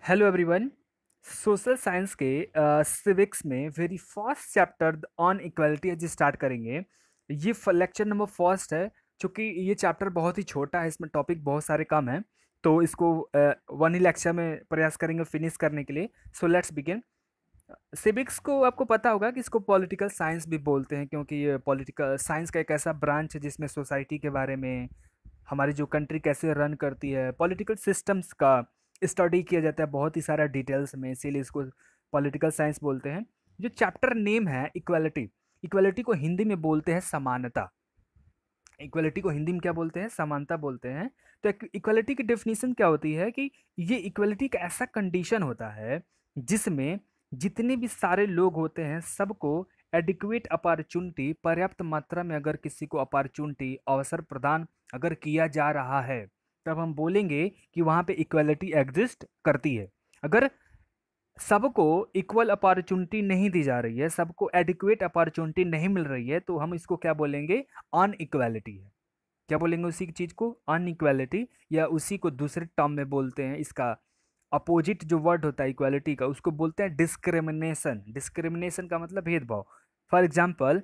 Hello everyone. Social science के civics में very first chapter on equality आज start करेंगे। ये लेक्चर नंबर फर्स्ट है। चूँकि ये चैप्टर बहुत ही छोटा है, इसमें टॉपिक बहुत सारे कम हैं, तो इसको वन ही लेक्चर में प्रयास करेंगे फिनिश करने के लिए। So let's begin. सिविक्स को आपको पता होगा कि इसको पॉलिटिकल साइंस भी बोलते हैं, क्योंकि ये पॉलिटिकल साइंस का एक ऐसा ब्रांच है जिसमें सोसाइटी के बारे में, हमारी जो कंट्री कैसे रन करती है, पॉलिटिकल सिस्टम्स का स्टडी किया जाता है बहुत ही सारा डिटेल्स में, इसीलिए इसको पॉलिटिकल साइंस बोलते हैं। जो चैप्टर नेम है इक्वालिटी, इक्वालिटी को हिंदी में बोलते हैं समानता। इक्वालिटी को हिंदी में क्या बोलते हैं? समानता बोलते हैं। तो इक्वालिटी की डेफिनेशन क्या होती है कि ये इक्वालिटी का ऐसा कंडीशन होता है जिसमें जितने भी सारे लोग होते हैं सबको एडिक्वेट अपॉर्चुनिटी, पर्याप्त मात्रा में अगर किसी को अपॉर्चुनिटी, अवसर प्रदान अगर किया जा रहा है, तब हम बोलेंगे कि वहाँ पे इक्वालिटी एग्जिस्ट करती है। अगर सबको इक्वल अपॉर्चुनिटी नहीं दी जा रही है, सबको एडिक्वेट अपॉर्चुनिटी नहीं मिल रही है, तो हम इसको क्या बोलेंगे? अनइक्वालिटी है। क्या बोलेंगे उसी चीज को? अनइक्वालिटी। या उसी को दूसरे टर्म में बोलते हैं, इसका अपोजिट जो वर्ड होता है इक्वालिटी का, उसको बोलते हैं डिस्क्रिमिनेशन। डिस्क्रिमिनेशन का मतलब भेदभाव। फॉर एग्जाम्पल,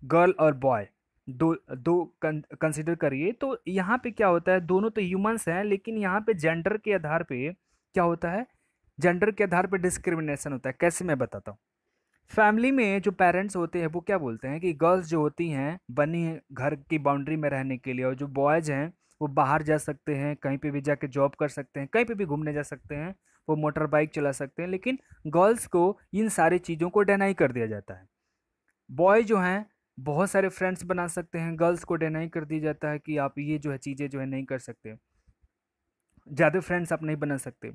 गर्ल और बॉय दो दो कंसिडर करिए, तो यहाँ पे क्या होता है? दोनों तो ह्यूमंस हैं, लेकिन यहाँ पे जेंडर के आधार पे क्या होता है? जेंडर के आधार पे डिस्क्रिमिनेशन होता है। कैसे? मैं बताता हूँ। फैमिली में जो पेरेंट्स होते हैं वो क्या बोलते हैं कि गर्ल्स जो होती हैं बनी हैं घर की बाउंड्री में रहने के लिए, और जो बॉयज़ हैं वो बाहर जा सकते हैं, कहीं पे भी जाके जॉब कर सकते हैं, कहीं पे भी घूमने जा सकते हैं, वो मोटर बाइक चला सकते हैं, लेकिन गर्ल्स को इन सारी चीज़ों को डिनाई कर दिया जाता है। बॉय जो हैं बहुत सारे फ्रेंड्स बना सकते हैं, गर्ल्स को डिनाई कर दिया जाता है कि आप ये जो है चीज़ें जो है नहीं कर सकते, ज़्यादा फ्रेंड्स आप नहीं बना सकते।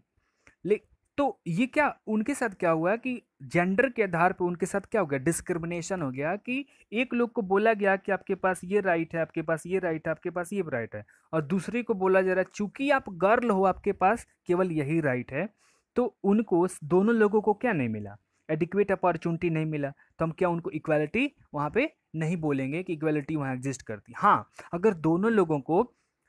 ले तो ये क्या उनके साथ क्या हुआ कि जेंडर के आधार पे उनके साथ क्या हो गया? डिस्क्रिमिनेशन हो गया कि एक लोग को बोला गया कि आपके पास ये राइट है, आपके पास ये राइट है, आपके पास ये राइट है, और दूसरे को बोला जा रहा है चूंकि आप गर्ल हो आपके पास केवल यही राइट है। तो उनको दोनों लोगों को क्या नहीं मिला? एडिक्वेट अपॉर्चुनिटी नहीं मिला। तो हम क्या उनको इक्वालिटी वहाँ पे नहीं बोलेंगे कि इक्वालिटी वहाँ एग्जिस्ट करती। हाँ, अगर दोनों लोगों को,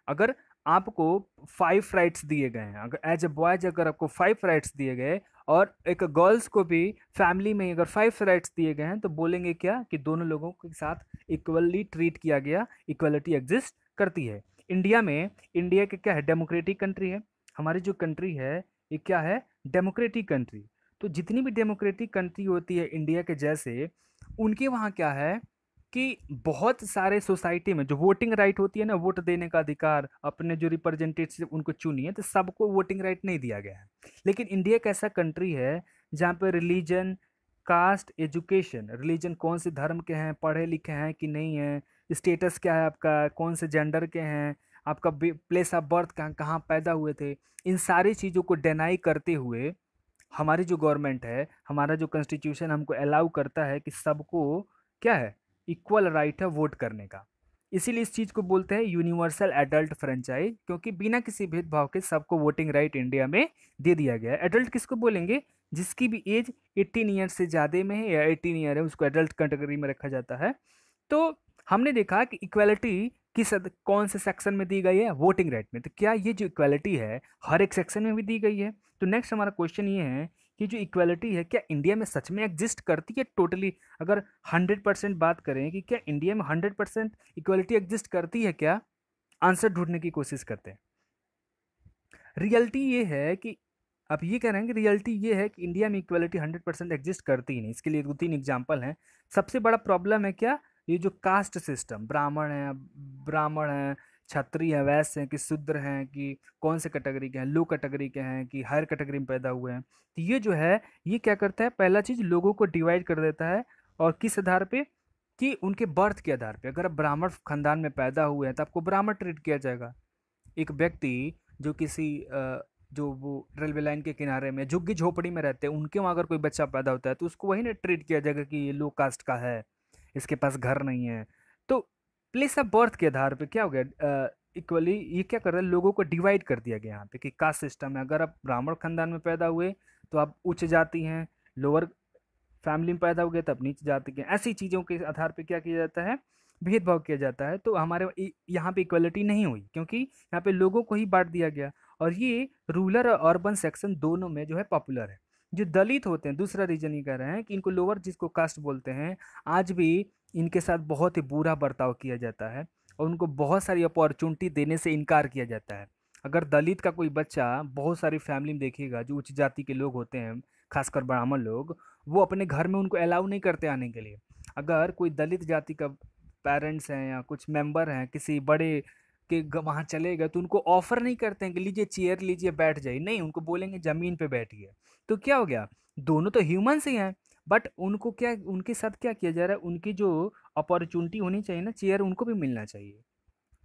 अगर आपको 5 राइट्स दिए गए हैं, अगर एज ए बॉयज अगर आपको 5 राइट्स दिए गए, और एक गर्ल्स को भी फैमिली में अगर 5 राइट्स दिए गए हैं, तो बोलेंगे क्या कि दोनों लोगों के साथ इक्वली ट्रीट किया गया, इक्वलिटी एग्जिस्ट करती है। इंडिया में, इंडिया के क्या है? डेमोक्रेटिक कंट्री है। हमारी जो कंट्री है ये क्या है? Democratic country. तो जितनी भी डेमोक्रेटिक कंट्री होती है इंडिया के जैसे, उनके वहाँ क्या है कि बहुत सारे सोसाइटी में जो वोटिंग राइट होती है ना, वोट देने का अधिकार, अपने जो रिप्रेजेंटेटिव उनको चुनिए, तो सबको वोटिंग राइट नहीं दिया गया है। लेकिन इंडिया एक ऐसा कंट्री है जहाँ पर रिलीजन, कास्ट, एजुकेशन, रिलीजन कौन से धर्म के हैं, पढ़े लिखे हैं कि नहीं है, स्टेटस क्या है आपका, कौन से जेंडर के हैं, आपका प्लेस ऑफ बर्थ कहाँ कहाँ पैदा हुए थे, इन सारी चीज़ों को डिनाई करते हुए हमारी जो गवर्नमेंट है, हमारा जो कॉन्स्टिट्यूशन हमको अलाउ करता है कि सबको क्या है? इक्वल राइट है वोट करने का। इसीलिए इस चीज़ को बोलते हैं यूनिवर्सल एडल्ट फ्रेंचाइज, क्योंकि बिना किसी भेदभाव के सबको वोटिंग राइट इंडिया में दे दिया गया है। एडल्ट किसको बोलेंगे? जिसकी भी एज 18 ईयर से ज़्यादा में है या 18 ईयर है, उसको एडल्ट कैटेगरी में रखा जाता है। तो हमने देखा कि इक्वालिटी कौन से सेक्शन में दी गई है? वोटिंग राइट में। तो क्या ये जो इक्वालिटी है हर एक सेक्शन में भी दी गई है? तो नेक्स्ट हमारा क्वेश्चन ये है कि जो इक्वालिटी है क्या इंडिया में सच में एग्जिस्ट करती है टोटली? अगर 100% बात करें कि क्या इंडिया में 100% इक्वालिटी एग्जिस्ट करती है क्या? आंसर ढूंढने की कोशिश करते हैं। रियलिटी ये है कि आप ये कह रहे हैं कि रियलिटी ये है कि इंडिया में इक्वालिटी 100% एग्जिस्ट करती ही नहीं। इसके लिए 2-3 एग्जाम्पल हैं। सबसे बड़ा प्रॉब्लम है क्या? ये जो कास्ट सिस्टम, ब्राह्मण हैं, क्षत्रिय हैं, वैश्य हैं कि शूद्र हैं, कि कौन से कैटेगरी के हैं, लो कैटेगरी के हैं कि हायर कैटेगरी में पैदा हुए हैं। तो ये जो है ये क्या करता है? पहला चीज़ लोगों को डिवाइड कर देता है। और किस आधार पे? कि उनके बर्थ के आधार पे। अगर आप ब्राह्मण खानदान में पैदा हुए हैं तो आपको ब्राह्मण ट्रीट किया जाएगा। एक व्यक्ति जो किसी जो वो रेलवे लाइन के किनारे में झुग्गी झोपड़ी में रहते हैं, उनके वहाँ अगर कोई बच्चा पैदा होता है तो उसको वही ना ट्रीट किया जाएगा कि ये लो कास्ट का है, इसके पास घर नहीं है। तो प्लेस ऑफ बर्थ के आधार पे क्या हो गया? इक्वली ये क्या कर रहा है? लोगों को डिवाइड कर दिया गया यहाँ पे कि कास्ट सिस्टम है। अगर आप ब्राह्मण खानदान में पैदा हुए तो आप उच्च जाति हैं, लोअर फैमिली में पैदा हो गए तब नीचे जाति के, ऐसी चीज़ों के आधार पे क्या किया जाता है? भेदभाव किया जाता है। तो हमारे यहाँ पे इक्वलिटी नहीं हुई, क्योंकि यहाँ पे लोगों को ही बांट दिया गया। और ये रूरल और अर्बन सेक्शन दोनों में जो है पॉपुलर है। जो दलित होते हैं, दूसरा रीजन ये कह रहे हैं कि इनको लोअर जिसको कास्ट बोलते हैं, आज भी इनके साथ बहुत ही बुरा बर्ताव किया जाता है और उनको बहुत सारी अपॉर्चुनिटी देने से इनकार किया जाता है। अगर दलित का कोई बच्चा, बहुत सारी फैमिली में देखिएगा जो उच्च जाति के लोग होते हैं, खासकर ब्राह्मण लोग, वो अपने घर में उनको अलाउ नहीं करते आने के लिए। अगर कोई दलित जाति का पेरेंट्स हैं या कुछ मेंबर हैं किसी बड़े के वहाँ चले गए, तो उनको ऑफर नहीं करते हैं कि लीजिए चेयर लीजिए बैठ जाइए, नहीं, उनको बोलेंगे ज़मीन पे बैठिए। तो क्या हो गया, दोनों तो ह्यूमंस ही हैं, बट उनको क्या, उनके साथ क्या किया जा रहा है, उनकी जो अपॉर्चुनिटी होनी चाहिए ना, चेयर उनको भी मिलना चाहिए,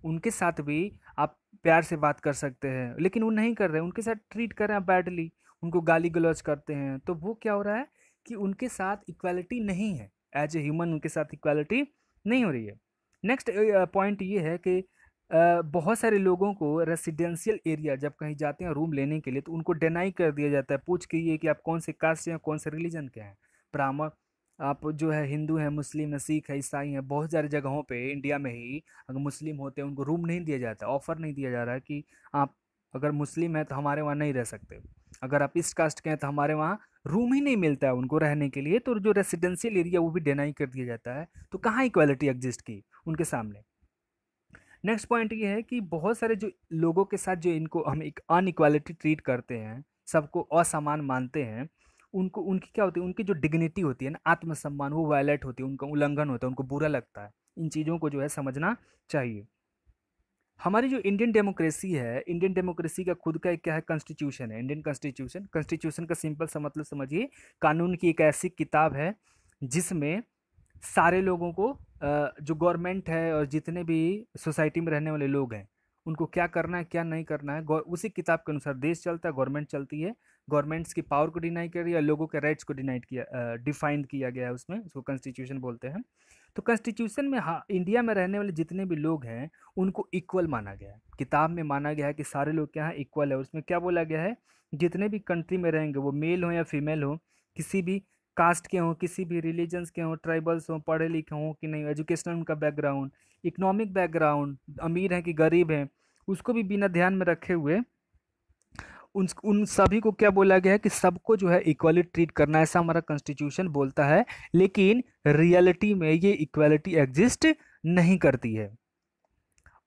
उनके साथ भी आप प्यार से बात कर सकते हैं, लेकिन वो नहीं कर रहे हैं, उनके साथ ट्रीट कर रहे हैं बैडली, उनको गाली गलौज करते हैं। तो वो क्या हो रहा है कि उनके साथ इक्वालिटी नहीं है, एज ए ह्यूमन उनके साथ इक्वालिटी नहीं हो रही है। नेक्स्ट पॉइंट ये है कि बहुत सारे लोगों को रेसिडेंशियल एरिया जब कहीं जाते हैं रूम लेने के लिए, तो उनको डिनाई कर दिया जाता है, पूछ के ये कि आप कौन से कास्ट से हैं, कौन से रिलीजन के हैं, ब्राह्मण, आप जो है हिंदू हैं, मुस्लिम है, सिख है, ईसाई हैं। बहुत सारी जगहों पे इंडिया में ही अगर मुस्लिम होते हैं उनको रूम नहीं दिया जाता, ऑफर नहीं दिया जा रहा है कि आप अगर मुस्लिम हैं तो हमारे वहाँ नहीं रह सकते, अगर आप इस कास्ट के हैं तो हमारे वहाँ रूम ही नहीं मिलता है उनको रहने के लिए। तो जो रेसिडेंशियल एरिया वो भी डिनाई कर दिया जाता है। तो कहाँ इक्वालिटी एग्जिस्ट की उनके सामने। नेक्स्ट पॉइंट ये है कि बहुत सारे जो लोगों के साथ जो इनको हम एक अनइक्वालिटी ट्रीट करते हैं, सबको असमान मानते हैं, उनको उनकी क्या होती है, उनकी जो डिग्निटी होती है ना, आत्मसम्मान, वो वायलेट होती है, उनका उल्लंघन होता है, उनको बुरा लगता है। इन चीज़ों को जो है समझना चाहिए। हमारी जो इंडियन डेमोक्रेसी है, इंडियन डेमोक्रेसी का खुद का एक क्या है, कॉन्स्टिट्यूशन है, इंडियन कॉन्स्टिट्यूशन। कॉन्स्टिट्यूशन का सिंपल सा मतलब समझिए, कानून की एक ऐसी किताब है जिसमें सारे लोगों को जो गवर्नमेंट है और जितने भी सोसाइटी में रहने वाले लोग हैं, उनको क्या करना है क्या नहीं करना है, उसी किताब के अनुसार देश चलता है, गवर्नमेंट चलती है। गवर्नमेंट्स की पावर को डिनाई कर दिया, लोगों के राइट्स को डिनाइट किया, डिफाइन किया गया है उसमें, उसको कॉन्स्टिट्यूशन बोलते हैं। तो कॉन्स्टिट्यूशन में, हाँ, इंडिया में रहने वाले जितने भी लोग हैं उनको इक्वल माना गया है, किताब में माना गया है कि सारे लोग क्या है, इक्वल है। उसमें क्या बोला गया है, जितने भी कंट्री में रहेंगे, वो मेल हो या फीमेल हो, किसी भी कास्ट के हों, किसी भी रिलीजन्स के हों, ट्राइबल्स हों, पढ़े लिखे हों कि नहीं, एजुकेशनल उनका बैकग्राउंड, इकोनॉमिक बैकग्राउंड, अमीर हैं कि गरीब हैं, उसको भी बिना ध्यान में रखे हुए उन सभी को क्या बोला गया है कि सबको जो है इक्वली ट्रीट करना है, ऐसा हमारा कॉन्स्टिट्यूशन बोलता है। लेकिन रियलिटी में ये इक्वालिटी एग्जिस्ट नहीं करती है।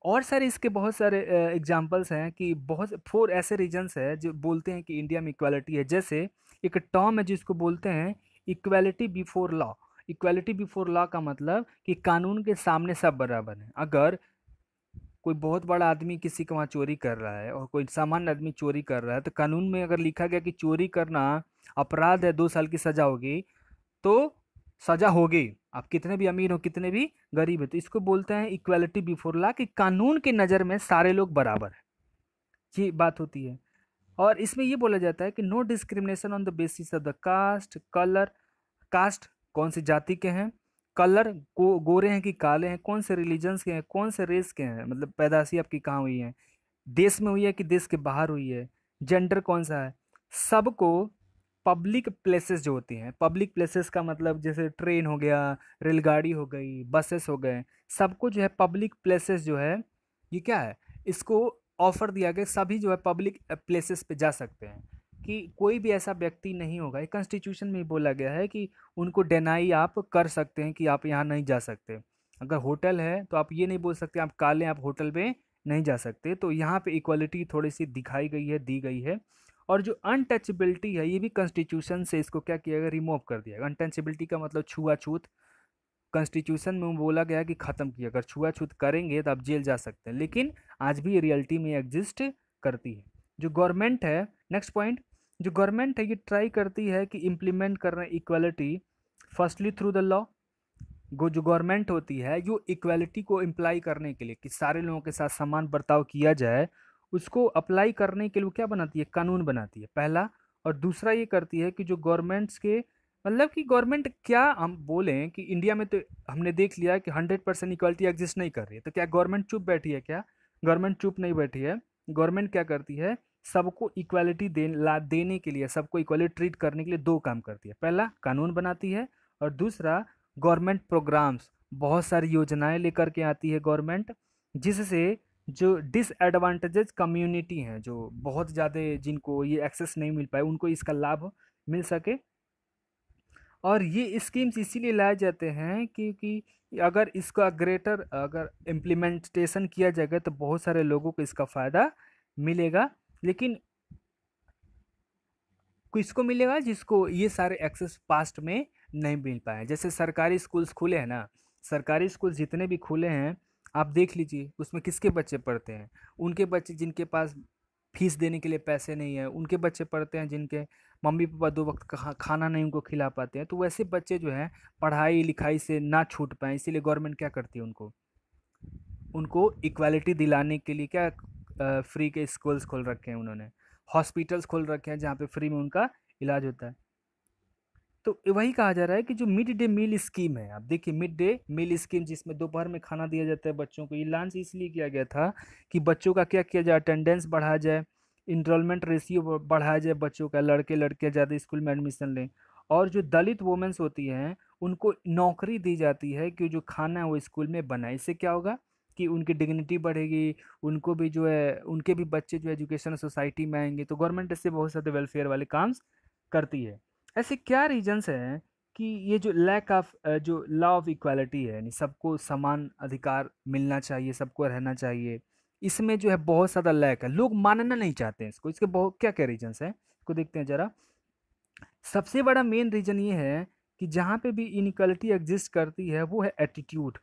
और सारे इसके बहुत सारे एग्जांपल्स हैं कि बहुत 4 ऐसे रीजन्स हैं जो बोलते हैं कि इंडिया में इक्वालिटी है। जैसे एक टर्म है जिसको बोलते हैं equality before law. Equality before law का मतलब कि कानून के सामने सब बराबर हैं। अगर कोई बहुत बड़ा आदमी किसी के वहाँ चोरी कर रहा है और कोई सामान्य आदमी चोरी कर रहा है, तो कानून में अगर लिखा गया कि चोरी करना अपराध है, 2 साल की सजा होगी, तो सजा होगी, आप कितने भी अमीर हो कितने भी गरीब है। तो इसको बोलते हैं इक्वालिटी बिफोर लॉ, कि कानून की नज़र में सारे लोग बराबर हैं, ये बात होती है। और इसमें ये बोला जाता है कि no discrimination on the basis of the caste, colour, caste कौन सी जाति के हैं, कलर को गोरे हैं कि काले हैं, कौन से रिलीजन्स के हैं, कौन से रेस के हैं, मतलब पैदाशी आपकी कहाँ हुई है, देश में हुई है कि देश के बाहर हुई है, जेंडर कौन सा है, सबको पब्लिक प्लेसेस जो होती हैं, पब्लिक प्लेसेस का मतलब जैसे ट्रेन हो गया, रेलगाड़ी हो गई, बसेस हो गए, सबको जो है पब्लिक प्लेसेस जो है, ये क्या है, इसको ऑफर दिया गया, सभी जो है पब्लिक प्लेसेस पे जा सकते हैं, कि कोई भी ऐसा व्यक्ति नहीं होगा। ये कॉन्स्टिट्यूशन में ही बोला गया है कि उनको डिनाई आप कर सकते हैं कि आप यहाँ नहीं जा सकते। अगर होटल है तो आप ये नहीं बोल सकते आप काले हैं, आप होटल में नहीं जा सकते। तो यहाँ पे इक्वालिटी थोड़ी सी दिखाई गई है, दी गई है। और जो अनटचेबिलिटी है, ये भी कॉन्स्टिट्यूशन से इसको क्या किया गया, रिमूव कर दिया गया। अनटचेबिलिटी का मतलब छुआछूत, कॉन्स्टिट्यूशन में बोला गया कि ख़त्म किया, अगर छुआछूत करेंगे तो आप जेल जा सकते हैं, लेकिन आज भी ये रियलिटी में एग्जिस्ट करती है। जो गवर्नमेंट है, नेक्स्ट पॉइंट, जो गवर्नमेंट है ये ट्राई करती है कि इम्प्लीमेंट करना equality firstly through the law. जो गवर्नमेंट होती है जो इक्वालिटी को इम्प्लाई करने के लिए कि सारे लोगों के साथ समान बर्ताव किया जाए, उसको अप्लाई करने के लिए क्या बनाती है, कानून बनाती है, पहला। और दूसरा ये करती है कि जो गवर्नमेंट्स के, मतलब कि गवर्नमेंट क्या, हम बोलें कि इंडिया में तो हमने देख लिया कि 100% इक्वालिटी एग्जिस्ट नहीं कर रही है, तो क्या गवर्नमेंट चुप बैठी है क्या? गवर्नमेंट चुप नहीं बैठी है। गवर्नमेंट क्या करती है, सबको इक्वालिटी देने के लिए, सबको इक्वली ट्रीट करने के लिए 2 काम करती है। पहला कानून बनाती है, और दूसरा गवर्नमेंट प्रोग्राम्स, बहुत सारी योजनाएं लेकर के आती है गवर्नमेंट, जिससे जो डिसएडवांटेजेस कम्युनिटी हैं, जो बहुत ज़्यादा जिनको ये एक्सेस नहीं मिल पाए, उनको इसका लाभ मिल सके। और ये स्कीम्स इसीलिए लाए जाते हैं क्योंकि अगर इसका ग्रेटर अगर इम्प्लीमेंटेशन किया जाएगा तो बहुत सारे लोगों को इसका फ़ायदा मिलेगा। लेकिन किसको मिलेगा? जिसको ये सारे एक्सेस पास्ट में नहीं मिल पाए। जैसे सरकारी स्कूल्स खुले हैं ना, सरकारी स्कूल जितने भी खुले हैं आप देख लीजिए, उसमें किसके बच्चे पढ़ते हैं? उनके बच्चे जिनके पास फीस देने के लिए पैसे नहीं है, उनके बच्चे पढ़ते हैं जिनके मम्मी पापा दो वक्त खाना नहीं उनको खिला पाते हैं। तो वैसे बच्चे जो हैं पढ़ाई लिखाई से ना छूट पाएँ, इसीलिए गवर्नमेंट क्या करती है, उनको उनको इक्वालिटी दिलाने के लिए क्या फ्री के स्कूल्स खोल रखे हैं उन्होंने, हॉस्पिटल्स खोल रखे हैं जहाँ पे फ्री में उनका इलाज होता है। तो वही कहा जा रहा है कि जो मिड डे मील स्कीम है, आप देखिए मिड डे मील स्कीम जिसमें दोपहर में खाना दिया जाता है बच्चों को, ये लॉन्च इसलिए किया गया था कि बच्चों का क्या किया जाए, अटेंडेंस बढ़ाया जाए, इनरोलमेंट रेशियो बढ़ाया जाए, बच्चों का लड़के लड़कियां ज़्यादा स्कूल में एडमिशन लें। और जो दलित वुमेन्स होती हैं उनको नौकरी दी जाती है कि जो खाना है वो स्कूल में बनाए। इससे क्या होगा कि उनकी डिग्निटी बढ़ेगी, उनको भी जो है उनके भी बच्चे जो एजुकेशन सोसाइटी में आएंगे। तो गवर्नमेंट इससे बहुत सारे वेलफेयर वाले काम करती है। ऐसे क्या रीजंस हैं कि ये जो लैक ऑफ जो लॉ ऑफ इक्वालिटी है, यानी सबको समान अधिकार मिलना चाहिए, सबको रहना चाहिए, इसमें जो है बहुत ज़्यादा लैक है, लोग मानना नहीं चाहते हैं इसको। इसके बहुत क्या क्या रीजंस हैं, इसको देखते हैं ज़रा। सबसे बड़ा मेन रीजन ये है कि जहाँ पे भी इनइक्वालिटी एग्जिस्ट करती है वो है एटीट्यूड।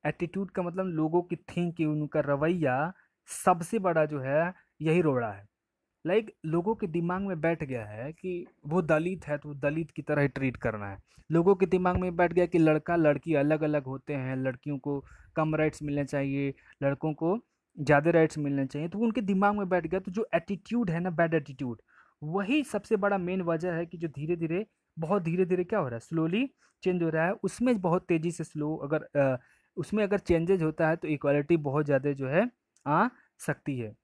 एटीट्यूड का मतलब लोगों की थिंकिंग, उनका रवैया सबसे बड़ा जो है यही रोड़ा है। लोगों के दिमाग में बैठ गया है कि वो दलित है तो दलित की तरह ही ट्रीट करना है। लोगों के दिमाग में बैठ गया कि लड़का लड़की अलग अलग होते हैं, लड़कियों को कम राइट्स मिलने चाहिए, लड़कों को ज़्यादा राइट्स मिलने चाहिए। तो उनके दिमाग में बैठ गया। तो जो एटीट्यूड है ना, बैड एटीट्यूड, वही सबसे बड़ा मेन वजह है कि जो धीरे धीरे, बहुत धीरे धीरे क्या हो रहा है, स्लोली चेंज हो रहा है। उसमें बहुत तेज़ी से स्लो अगर उसमें अगर चेंजेज होता है तो इक्वालिटी बहुत ज़्यादा जो है आ सकती है।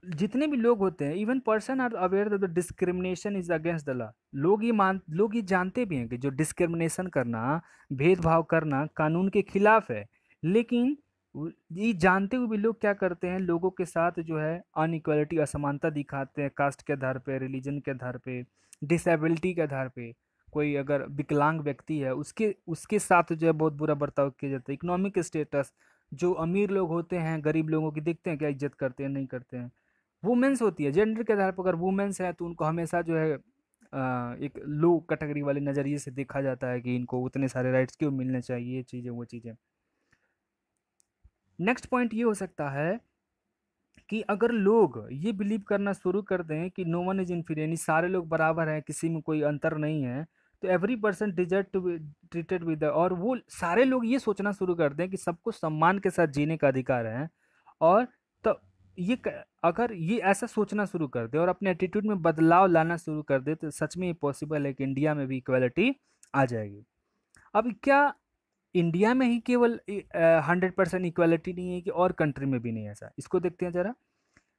जितने भी लोग होते हैं, even person are aware that the discrimination is against the law. लोग ये जानते भी हैं कि जो डिस्क्रिमिनेशन करना, भेदभाव करना कानून के खिलाफ है। लेकिन ये जानते हुए भी लोग क्या करते हैं, लोगों के साथ जो है अनइक्वालिटी, असमानता दिखाते हैं, कास्ट के आधार पे, रिलीजन के आधार पे, डिसेबिलिटी के आधार पे। कोई अगर विकलांग व्यक्ति है उसके उसके साथ जो है बहुत बुरा बर्ताव किया जाता है। इकोनॉमिक स्टेटस, जो अमीर लोग होते हैं गरीब लोगों की देखते हैं क्या इज्जत करते हैं, नहीं करते हैं। वुमेन्स होती है, जेंडर के आधार पर अगर वुमेन्स हैं तो उनको हमेशा जो है एक लो कैटेगरी वाले नज़रिए से देखा जाता है कि इनको उतने सारे राइट्स क्यों मिलने चाहिए, ये चीज़ें वो चीज़ें। नेक्स्ट पॉइंट ये हो सकता है कि अगर लोग ये बिलीव करना शुरू कर दें कि नो वन इज इन्फीरियर, यानी सारे लोग बराबर हैं, किसी में कोई अंतर नहीं है, तो every person deserve to be treated with, और वो सारे लोग ये सोचना शुरू कर दें कि सबको सम्मान के साथ जीने का अधिकार है। और तो अगर ये ऐसा सोचना शुरू कर दे और अपने एटीट्यूड में बदलाव लाना शुरू कर दे तो सच में ये पॉसिबल है कि इंडिया में भी इक्वालिटी आ जाएगी। अब क्या इंडिया में ही केवल 100% इक्वालिटी नहीं है कि और कंट्री में भी नहीं है ऐसा? इसको देखते हैं जरा।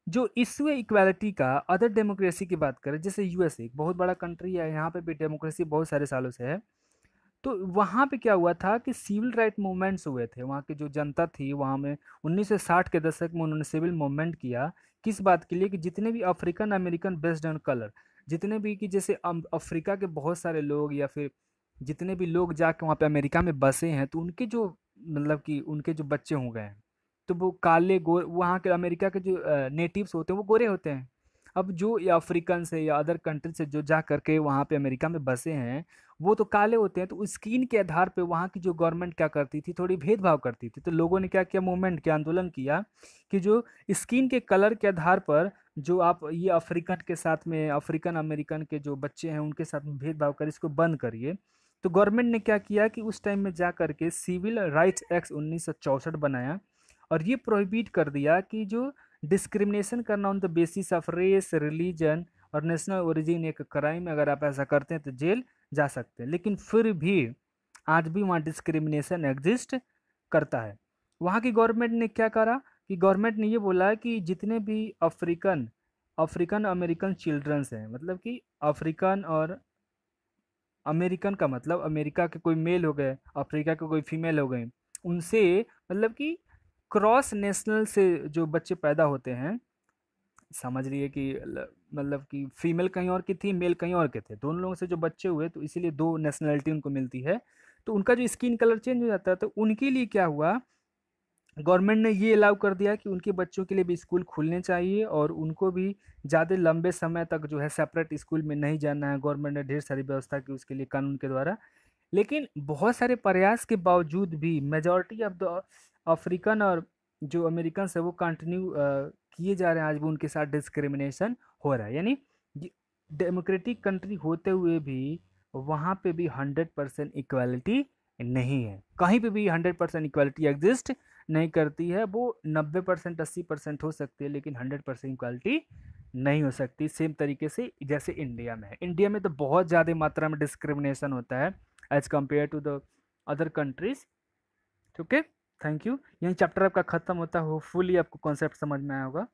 जो इशू है इक्वालिटी का, अदर डेमोक्रेसी की बात करें, जैसे यूएसए एक बहुत बड़ा कंट्री है, यहाँ पे भी डेमोक्रेसी बहुत सारे सालों से है। तो वहाँ पे क्या हुआ था कि सिविल राइट मूवमेंट्स हुए थे, वहाँ की जो जनता थी वहाँ में 1960 के दशक में उन्होंने सिविल मूवमेंट किया। किस बात के लिए? कि जितने भी African American based on colour, जितने भी कि जैसे अफ्रीका के बहुत सारे लोग या फिर जितने भी लोग जाके वहाँ पे अमेरिका में बसे हैं, तो उनके जो मतलब कि उनके जो बच्चे हो गए हैं, तो वो काले गो वहाँ के अमेरिका के जो नेटिव्स होते हैं वो गोरे होते हैं। अब जो या अफ्रीकन से या अदर कंट्री से जो जा करके वहाँ पे अमेरिका में बसे हैं, वो तो काले होते हैं। तो स्किन के आधार पे वहाँ की जो गवर्नमेंट क्या करती थी, थोड़ी भेदभाव करती थी। तो लोगों ने क्या किया, मूवमेंट किया, आंदोलन किया कि जो स्किन के कलर के आधार पर जो आप ये अफ्रीकन के साथ में, अफ्रीकन अमेरिकन के जो बच्चे हैं उनके साथ में भेदभाव कर, इसको बंद करिए। तो गवर्नमेंट ने क्या किया कि उस टाइम में जा करके सिविल राइट्स एक्ट 1964 बनाया और ये प्रोहिबिट कर दिया कि जो डिस्क्रिमिनेशन करना on the basis of race, religion और नेशनल ओरिजिन एक क्राइम है। अगर आप ऐसा करते हैं तो जेल जा सकते हैं। लेकिन फिर भी आज भी वहाँ डिस्क्रिमिनेशन एग्जिस्ट करता है। वहाँ की गवर्नमेंट ने क्या करा कि गवर्नमेंट ने ये बोला कि जितने भी अफ्रीकन अफ्रीकन अमेरिकन चिल्ड्रंस हैं, मतलब कि अफ्रीकन और अमेरिकन का मतलब अमेरिका के कोई मेल हो गए, अफ्रीका के कोई फीमेल हो गए, उनसे मतलब कि क्रॉस नेशनल से जो बच्चे पैदा होते हैं, समझ रही है कि मतलब कि फीमेल कहीं और की थी, मेल कहीं और के थे, दोनों लोगों से जो बच्चे हुए तो इसीलिए दो नेशनलिटी उनको मिलती है। तो उनका जो स्किन कलर चेंज हो जाता है, तो उनके लिए क्या हुआ, गवर्नमेंट ने ये अलाउ कर दिया कि उनके बच्चों के लिए भी स्कूल खुलने चाहिए और उनको भी ज़्यादा लंबे समय तक जो है सेपरेट स्कूल में नहीं जाना है। गवर्नमेंट ने ढेर सारी व्यवस्था की उसके लिए कानून के द्वारा। लेकिन बहुत सारे प्रयास के बावजूद भी मेजॉरिटी ऑफ द अफ्रीकन और जो अमेरिकन है वो कंटिन्यू किए जा रहे हैं, आज भी उनके साथ डिस्क्रिमिनेशन हो रहा है। यानी डेमोक्रेटिक कंट्री होते हुए भी वहाँ पे भी 100% इक्वालिटी नहीं है, कहीं पे भी 100% इक्वालिटी एग्जिस्ट नहीं करती है। वो 90% 80% हो सकती है, लेकिन 100% इक्वालिटी नहीं हो सकती। सेम तरीके से जैसे इंडिया में है, इंडिया में तो बहुत ज़्यादा मात्रा में डिस्क्रिमिनेशन होता है as compare to the other countries. ठीक है, थैंक यू। यही चैप्टर आपका खत्म होता है, होपफुली आपको कॉन्सेप्ट समझ में आया होगा।